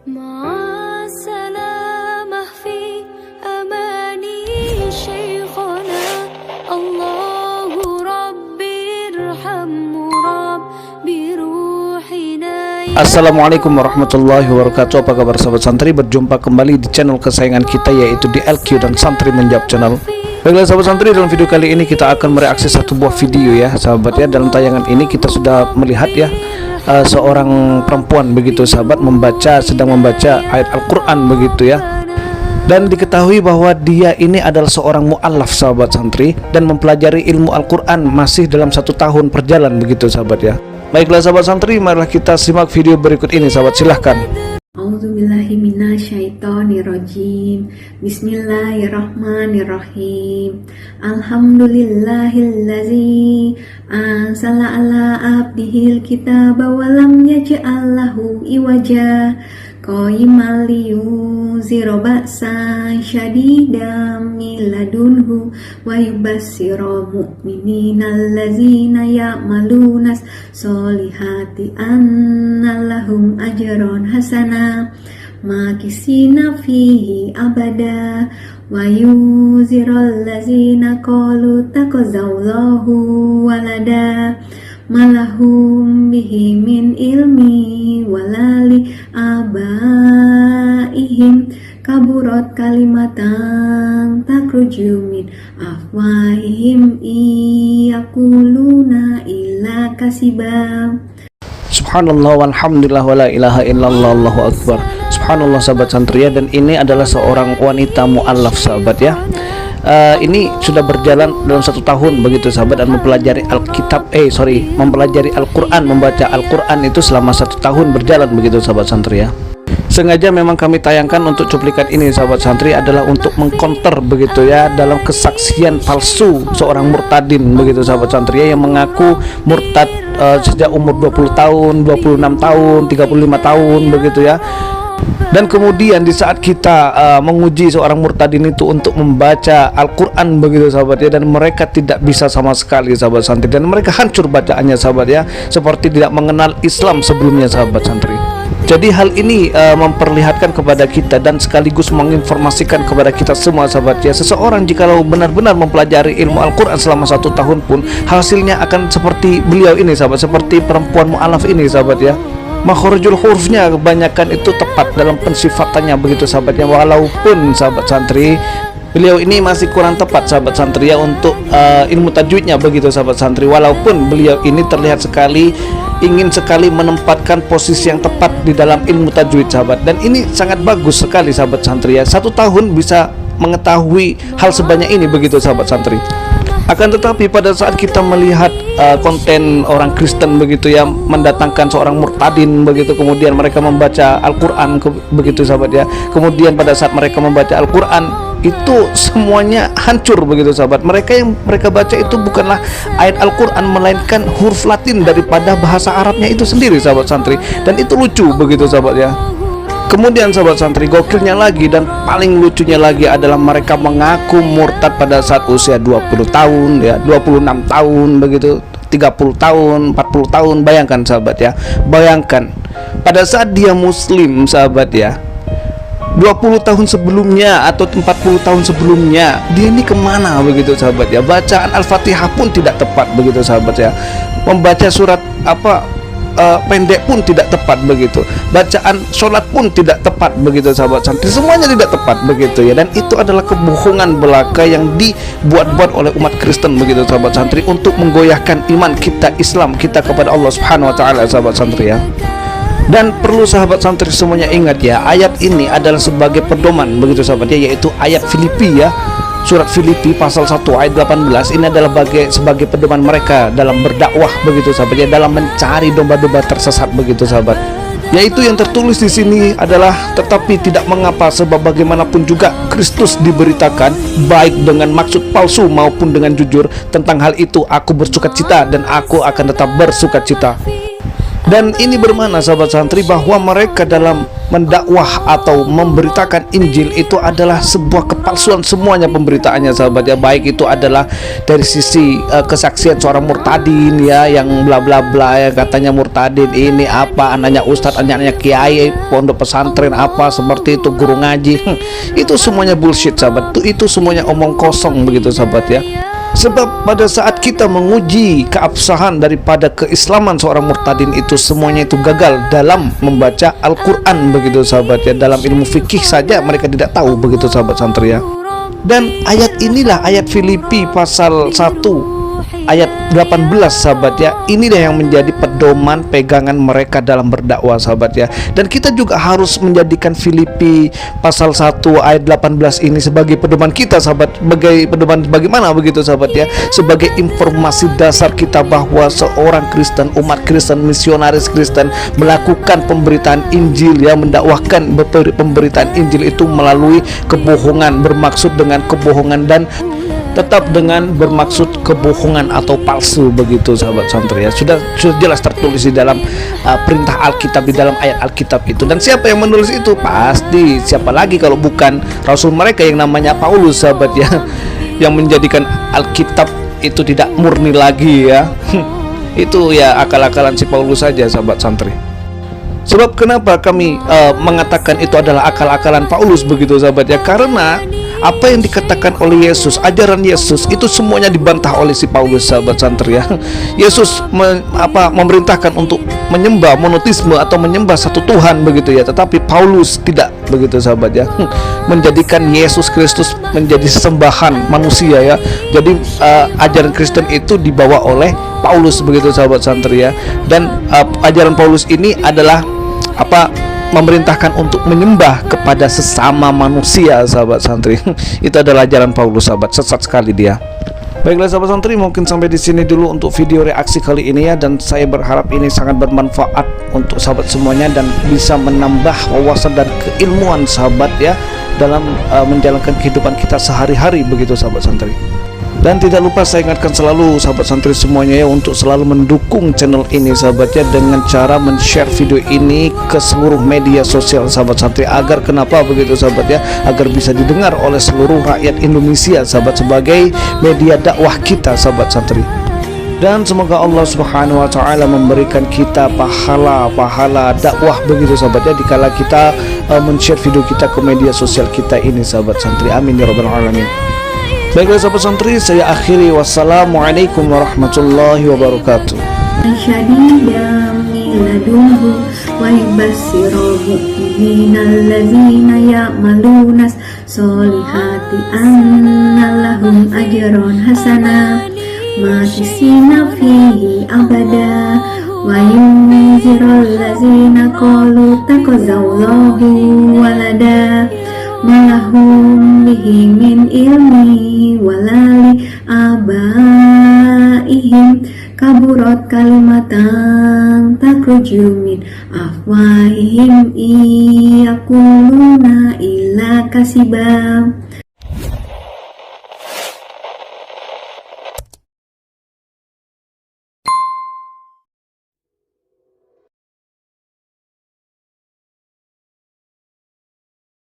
مع السلامة في أماني شيخنا الله ربي ارحمه ربي روحنا. Assalamualaikum warahmatullahi wabarakatuh. Apa kabar sahabat santri? Berjumpa kembali di channel kesayangan kita, yaitu di LQ dan Santri Menjawab Channel. Baiklah sahabat santri, dalam video kali ini kita akan mereaksi satu buah video ya sahabat ya. Dalam tayangan ini kita sudah melihat ya seorang perempuan begitu sahabat sedang membaca ayat Al-Quran begitu ya. Dan diketahui bahwa dia ini adalah seorang mu'allaf sahabat santri, dan mempelajari ilmu Al-Quran masih dalam 1 tahun perjalanan begitu sahabat ya. Baiklah sahabat santri, marilah kita simak video berikut ini sahabat, silahkan. A'udzubillahiminasyaitonirrajim. Bismillahirrahmanirrahim. Alhamdulillahillazi anzala ala abdihil kitaba wa lam yaj'al lahu iwaja qayiman liyunzira ba'san syadidan min ladunhu wa yubassira mu'minina allazina ya'maluna sholihati anna lahum ajran hasana makisina fihi abada wa yunzira allazina qalu takazallahu walada malahum bihi min ilmi walali abaihim kaburat kalimatan takruju min afwahihim iyakuluna illa kasibam. Subhanallah walhamdulillah wala ilaha illallah Allahu akbar. Subhanallah sahabat santri ya. Dan ini adalah seorang wanita mu'allaf sahabat ya. Ini sudah berjalan dalam 1 tahun begitu sahabat, dan mempelajari mempelajari Al-Quran, membaca Al-Quran itu selama 1 tahun berjalan begitu sahabat santri ya. Sengaja memang kami tayangkan untuk cuplikan ini sahabat santri adalah untuk mengkonter begitu ya dalam kesaksian palsu seorang murtadin begitu sahabat santri ya, yang mengaku murtad sejak umur 20 tahun, 26 tahun, 35 tahun begitu ya. Dan kemudian di saat kita menguji seorang murtadin itu untuk membaca Al-Quran begitu sahabat ya, dan mereka tidak bisa sama sekali sahabat santri, dan mereka hancur bacaannya sahabat ya, seperti tidak mengenal Islam sebelumnya sahabat santri. Jadi hal ini memperlihatkan kepada kita dan sekaligus menginformasikan kepada kita semua sahabat ya, seseorang jikalau benar-benar mempelajari ilmu Al-Quran selama 1 tahun pun hasilnya akan seperti beliau ini sahabat, seperti perempuan mu'alaf ini sahabat ya. Makhrajul hurufnya kebanyakan itu tepat dalam pensifatannya begitu sahabat ya, walaupun sahabat santri beliau ini masih kurang tepat sahabat santri ya untuk ilmu tajwidnya begitu sahabat santri, walaupun beliau ini terlihat sekali ingin sekali menempatkan posisi yang tepat di dalam ilmu tajwid sahabat, dan ini sangat bagus sekali sahabat santri ya. 1 tahun bisa mengetahui hal sebanyak ini begitu sahabat santri. Akan tetapi pada saat kita melihat konten orang Kristen begitu ya, mendatangkan seorang murtadin begitu, kemudian mereka membaca Al-Quran begitu sahabat ya, kemudian pada saat mereka membaca Al-Quran itu semuanya hancur begitu sahabat. Yang mereka baca itu bukanlah ayat Al-Quran, melainkan huruf Latin daripada bahasa Arabnya itu sendiri sahabat santri, dan itu lucu begitu sahabat ya. Kemudian sahabat santri, gokilnya lagi dan paling lucunya lagi adalah mereka mengaku murtad pada saat usia 20 tahun ya, 26 tahun begitu, 30 tahun, 40 tahun. Bayangkan sahabat ya, bayangkan pada saat dia muslim sahabat ya, 20 tahun sebelumnya atau 40 tahun sebelumnya dia ini kemana begitu sahabat ya. Bacaan Al-Fatihah pun tidak tepat begitu sahabat ya, membaca surat pendek pun tidak tepat begitu, bacaan sholat pun tidak tepat begitu sahabat santri, semuanya tidak tepat begitu ya. Dan itu adalah kebohongan belaka yang dibuat-buat oleh umat Kristen begitu sahabat santri, untuk menggoyahkan iman kita, Islam kita kepada Allah Subhanahu wa taala sahabat santri ya. Dan perlu sahabat santri semuanya ingat ya, ayat ini adalah sebagai pedoman begitu sahabat ya, yaitu ayat Filipi ya, surat Filipi pasal 1 ayat 18. Ini adalah sebagai pedoman mereka dalam berdakwah begitu sahabat ya, dalam mencari domba-domba tersesat begitu sahabat. Yaitu yang tertulis di sini adalah, tetapi tidak mengapa, sebab bagaimanapun juga Kristus diberitakan baik dengan maksud palsu maupun dengan jujur. Tentang hal itu aku bersukacita dan aku akan tetap bersukacita. Dan ini bermakna sahabat santri bahwa mereka dalam mendakwah atau memberitakan Injil itu adalah sebuah kepalsuan semuanya pemberitaannya sahabat ya. Baik itu adalah dari sisi kesaksian seorang murtadin ya, yang bla bla bla ya, katanya murtadin ini apa, anaknya ustadz, anaknya kiai, pondok pesantren apa seperti itu, guru ngaji. Itu semuanya bullshit sahabat. Itu semuanya omong kosong begitu sahabat ya. Sebab pada saat kita menguji keabsahan daripada keislaman seorang murtadin itu, semuanya itu gagal dalam membaca Al-Quran begitu sahabat ya. Dalam ilmu fikih saja mereka tidak tahu begitu sahabat santri ya. Dan ayat inilah ayat Filipi pasal 1 ayat 18 sahabat ya. Inilah yang menjadi pedoman pegangan mereka dalam berdakwah sahabat ya. Dan kita juga harus menjadikan Filipi pasal 1 ayat 18 ini sebagai pedoman kita sahabat. Sebagai pedoman bagaimana begitu sahabat ya, sebagai informasi dasar kita bahwa seorang Kristen, umat Kristen, misionaris Kristen melakukan pemberitaan Injil ya, mendakwahkan pemberitaan Injil itu melalui kebohongan, bermaksud dengan kebohongan dan tetap dengan bermaksud kebohongan atau palsu begitu sahabat santri ya. Sudah jelas tertulis di dalam perintah Alkitab, di dalam ayat Alkitab itu. Dan siapa yang menulis itu? Pasti siapa lagi kalau bukan rasul mereka yang namanya Paulus sahabat ya, yang menjadikan Alkitab itu tidak murni lagi ya. Itu ya akal-akalan si Paulus saja sahabat santri. Sebab kenapa kami mengatakan itu adalah akal-akalan Paulus begitu sahabat ya, karena apa yang dikatakan oleh Yesus, ajaran Yesus itu semuanya dibantah oleh si Paulus sahabat santri ya. Yesus memerintahkan untuk menyembah monoteisme atau menyembah satu Tuhan begitu ya, tetapi Paulus tidak begitu sahabat ya. Menjadikan Yesus Kristus menjadi sembahan manusia ya. Jadi ajaran Kristen itu dibawa oleh Paulus begitu sahabat santri ya. Dan ajaran Paulus ini adalah memerintahkan untuk menyembah kepada sesama manusia sahabat santri. Itu adalah ajaran Paulus sahabat, sesat sekali dia. Baiklah sahabat santri, mungkin sampai di sini dulu untuk video reaksi kali ini ya, dan saya berharap ini sangat bermanfaat untuk sahabat semuanya dan bisa menambah wawasan dan keilmuan sahabat ya dalam menjalankan kehidupan kita sehari-hari begitu sahabat santri. Dan tidak lupa saya ingatkan selalu sahabat santri semuanya ya, untuk selalu mendukung channel ini sahabat ya, dengan cara men-share video ini ke seluruh media sosial sahabat santri. Agar kenapa begitu sahabat ya, agar bisa didengar oleh seluruh rakyat Indonesia sahabat, sebagai media dakwah kita sahabat santri. Dan semoga Allah Subhanahu wa taala memberikan kita pahala dakwah begitu sahabat ya, dikala kita men-share video kita ke media sosial kita ini sahabat santri. Amin ya rabbal alamin. Baiklah sahabat santri, saya akhiri. Wassalamualaikum warahmatullahi wabarakatuh. Syadidan min ladunhu wa yubassirul mu'minina allazina ya'maluna sholihati anna lahum ajran hasana makisina fihi abada wa yunzirul lazina qalu takazallahu walada malahum bihi min ilmi walali abaihim kaburat kalimatan takruju min afwahihim iyakuluna illa kasibam.